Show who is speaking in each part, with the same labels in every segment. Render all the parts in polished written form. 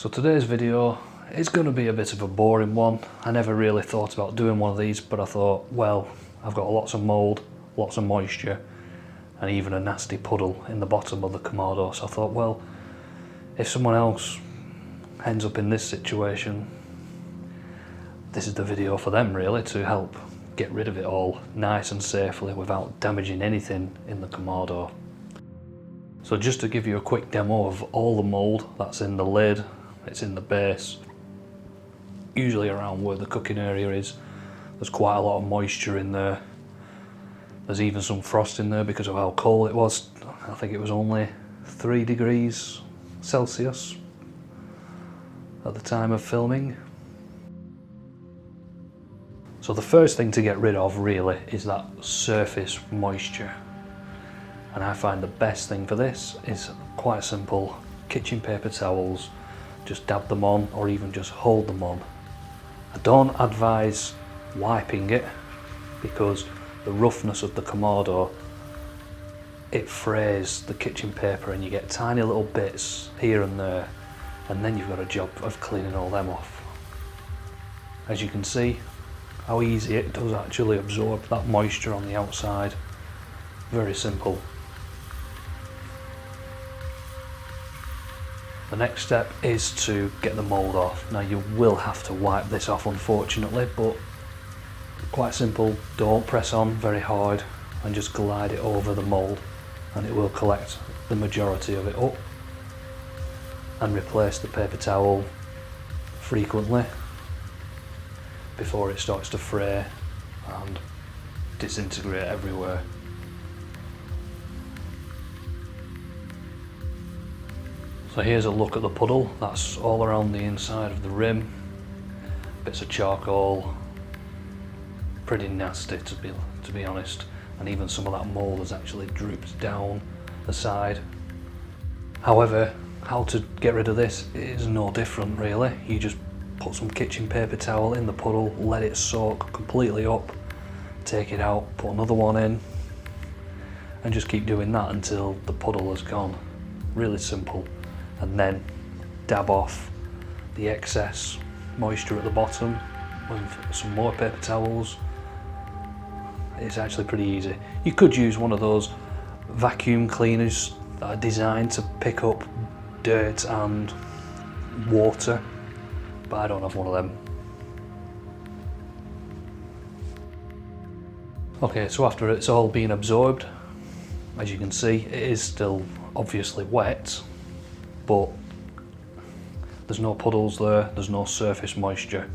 Speaker 1: So today's video is going to be a bit of a boring one. I never really thought about doing one of these, but I thought, well, I've got lots of mould, lots of moisture, and even a nasty puddle in the bottom of the kamado. So I thought, well, if someone else ends up in this situation, this is the video for them really, to help get rid of it all nice and safely without damaging anything in the kamado. So just to give you a quick demo of all the mould that's in the lid, it's in the base, usually around where the cooking area is. There's quite a lot of moisture in there. There's even some frost in there because of how cold it was. I think it was only 3 degrees Celsius at the time of filming. So the first thing to get rid of really is that surface moisture. And I find the best thing for this is quite simple. Kitchen paper towels, just dab them on or even just hold them on. I don't advise wiping it because the roughness of the kamado, it frays the kitchen paper and you get tiny little bits here and there, and then you've got a job of cleaning all them off. As you can see how easy it does actually absorb that moisture on the outside. Very simple. The next step is to get the mould off. Now you will have to wipe this off unfortunately, but quite simple. Don't press on very hard and just glide it over the mould and it will collect the majority of it up, and replace the paper towel frequently before it starts to fray and disintegrate everywhere. So here's a look at the puddle. That's all around the inside of the rim. Bits of charcoal, pretty nasty to be honest, and even some of that mould has actually drooped down the side. However, how to get rid of this is no different really. You just put some kitchen paper towel in the puddle, let it soak completely up, take it out, put another one in, and just keep doing that until the puddle is gone. Really simple. And then dab off the excess moisture at the bottom with some more paper towels. It's actually pretty easy. You could use one of those vacuum cleaners that are designed to pick up dirt and water, but I don't have one of them. Okay, so after it's all been absorbed, as you can see, it is still obviously wet, but there's no puddles there, there's no surface moisture.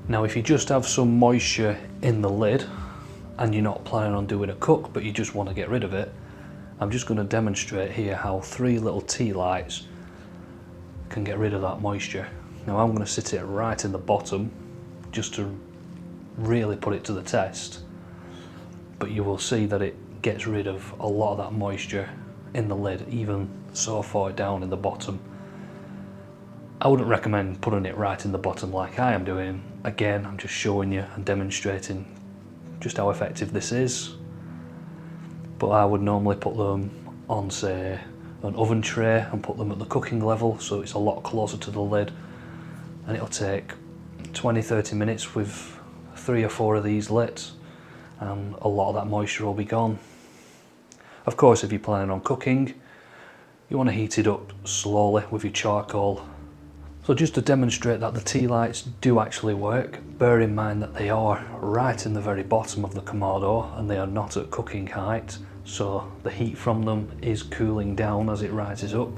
Speaker 1: Now if you just have some moisture in the lid and you're not planning on doing a cook but you just want to get rid of it, I'm just going to demonstrate here how 3 little tea lights can get rid of that moisture. Now I'm going to sit it right in the bottom just to really put it to the test, but you will see that it gets rid of a lot of that moisture in the lid, even so far down in the bottom. I wouldn't recommend putting it right in the bottom like I am doing. Again, I'm just showing you and demonstrating just how effective this is. But I would normally put them on, say, an oven tray and put them at the cooking level so it's a lot closer to the lid, and it'll take 20-30 minutes with 3 or 4 of these lit and a lot of that moisture will be gone. Of course, if you're planning on cooking, you want to heat it up slowly with your charcoal. So just to demonstrate that the tea lights do actually work, bear in mind that they are right in the very bottom of the kamado and they are not at cooking height, so the heat from them is cooling down as it rises up.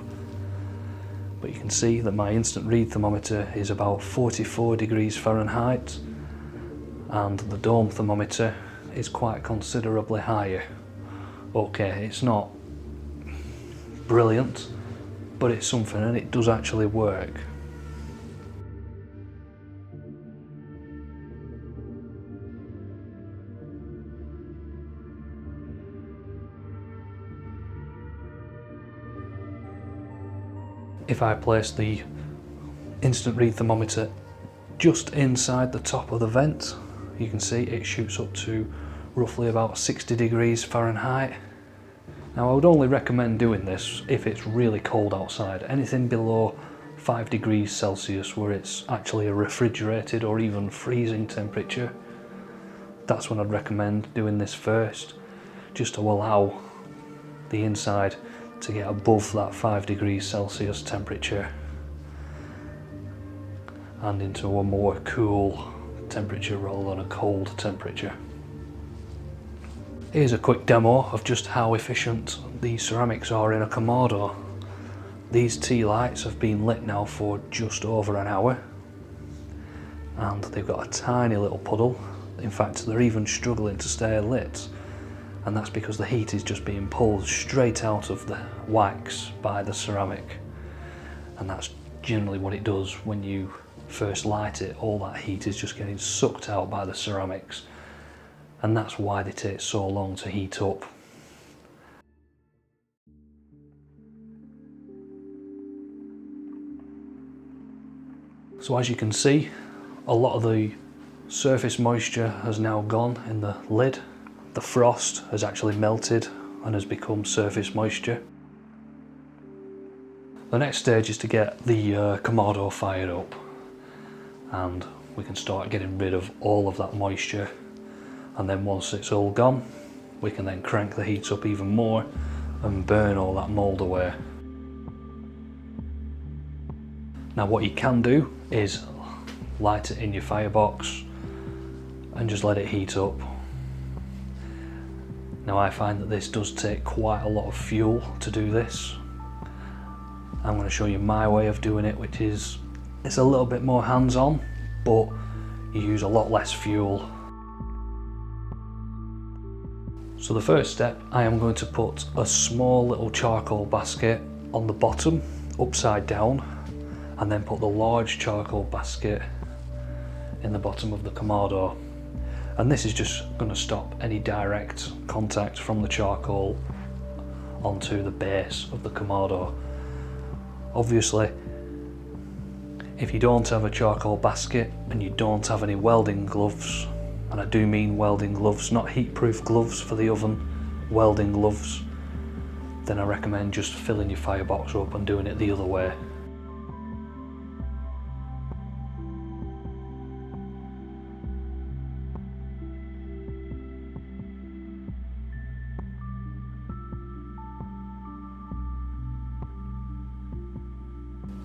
Speaker 1: But you can see that my instant read thermometer is about 44 degrees Fahrenheit and the dome thermometer is quite considerably higher. Okay, it's not brilliant, but it's something and it does actually work. If I place the instant read thermometer just inside the top of the vent, you can see it shoots up to roughly about 60 degrees Fahrenheit. Now I would only recommend doing this if it's really cold outside. Anything below 5 degrees Celsius where it's actually a refrigerated or even freezing temperature, that's when I'd recommend doing this first, just to allow the inside to get above that 5 degrees Celsius temperature and into a more cool temperature rather than a cold temperature. Here's a quick demo of just how efficient these ceramics are in a kamado. These tea lights have been lit now for just over an hour and they've got a tiny little puddle. In fact, they're even struggling to stay lit, and that's because the heat is just being pulled straight out of the wax by the ceramic, and that's generally what it does when you first light it. All that heat is just getting sucked out by the ceramics, and that's why they take so long to heat up. So as you can see, a lot of the surface moisture has now gone in the lid. The frost has actually melted and has become surface moisture. The next stage is to get the kamado fired up, and we can start getting rid of all of that moisture, and then once it's all gone we can then crank the heat up even more and burn all that mould away. Now what you can do is light it in your firebox and just let it heat up. Now I find that this does take quite a lot of fuel to do this. I'm going to show you my way of doing it, which is, it's a little bit more hands-on, but you use a lot less fuel. So the first step, I am going to put a small little charcoal basket on the bottom, upside down, and then put the large charcoal basket in the bottom of the kamado. And this is just going to stop any direct contact from the charcoal onto the base of the kamado. Obviously, if you don't have a charcoal basket and you don't have any welding gloves, and I do mean welding gloves, not heat-proof gloves for the oven, welding gloves, then I recommend just filling your firebox up and doing it the other way.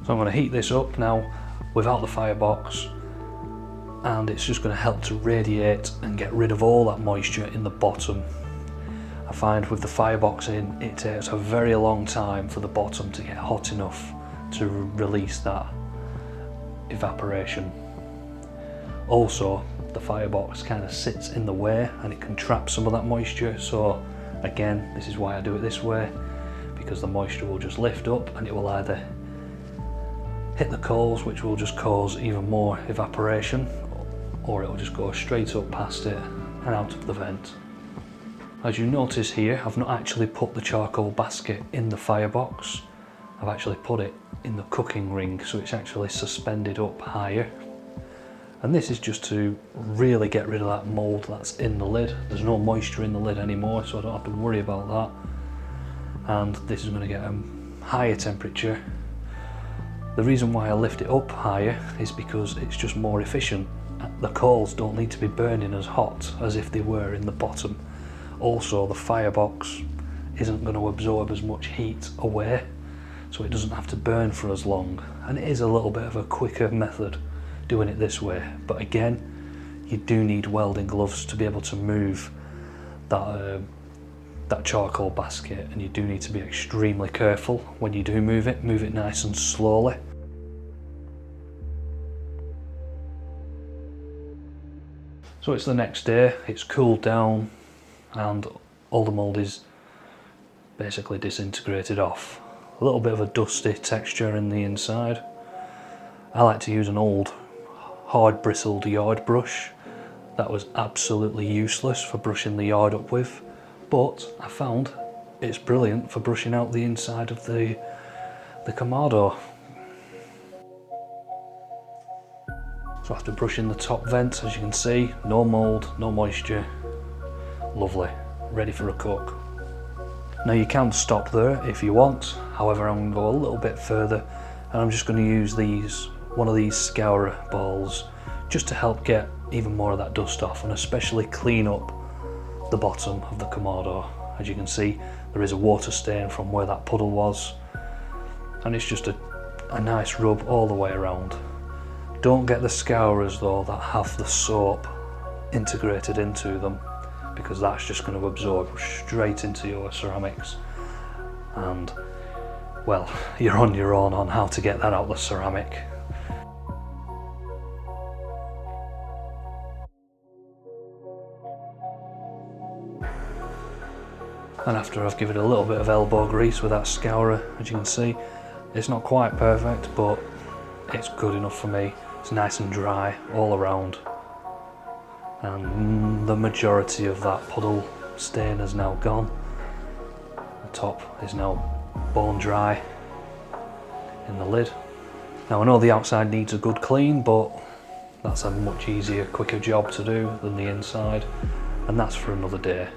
Speaker 1: So I'm going to heat this up now without the firebox, and it's just going to help to radiate and get rid of all that moisture in the bottom. I find with the firebox in, it takes a very long time for the bottom to get hot enough to release that evaporation. Also, the firebox kind of sits in the way and it can trap some of that moisture, so again, this is why I do it this way, because the moisture will just lift up and it will either hit the coals, which will just cause even more evaporation, or it will just go straight up past it and out of the vent. As you notice here, I've not actually put the charcoal basket in the firebox, I've actually put it in the cooking ring, so it's actually suspended up higher. And this is just to really get rid of that mould that's in the lid. There's no moisture in the lid anymore, so I don't have to worry about that. And this is going to get a higher temperature. The reason why I lift it up higher is because it's just more efficient. The coals don't need to be burning as hot as if they were in the bottom. Also, the firebox isn't going to absorb as much heat away, so it doesn't have to burn for as long. And it is a little bit of a quicker method doing it this way. But again, you do need welding gloves to be able to move that charcoal basket, and you do need to be extremely careful when you do move it nice and slowly. So it's the next day, it's cooled down and all the mould is basically disintegrated off. A little bit of a dusty texture in the inside. I like to use an old hard bristled yard brush that was absolutely useless for brushing the yard up with, but I found it's brilliant for brushing out the inside of the kamado. So after brushing the top vent, as you can see, no mould, no moisture, lovely, ready for a cook. Now you can stop there if you want, however I'm going to go a little bit further and I'm just going to use one of these scourer balls just to help get even more of that dust off and especially clean up the bottom of the kamado. As you can see, there is a water stain from where that puddle was, and it's just a nice rub all the way around. Don't get the scourers though that have the soap integrated into them, because that's just going to absorb straight into your ceramics, and well, you're on your own on how to get that out of the ceramic. And after I've given it a little bit of elbow grease with that scourer, as you can see, it's not quite perfect, but it's good enough for me. It's nice and dry all around. And the majority of that puddle stain is now gone. The top is now bone dry in the lid. Now I know the outside needs a good clean, but that's a much easier, quicker job to do than the inside, and that's for another day.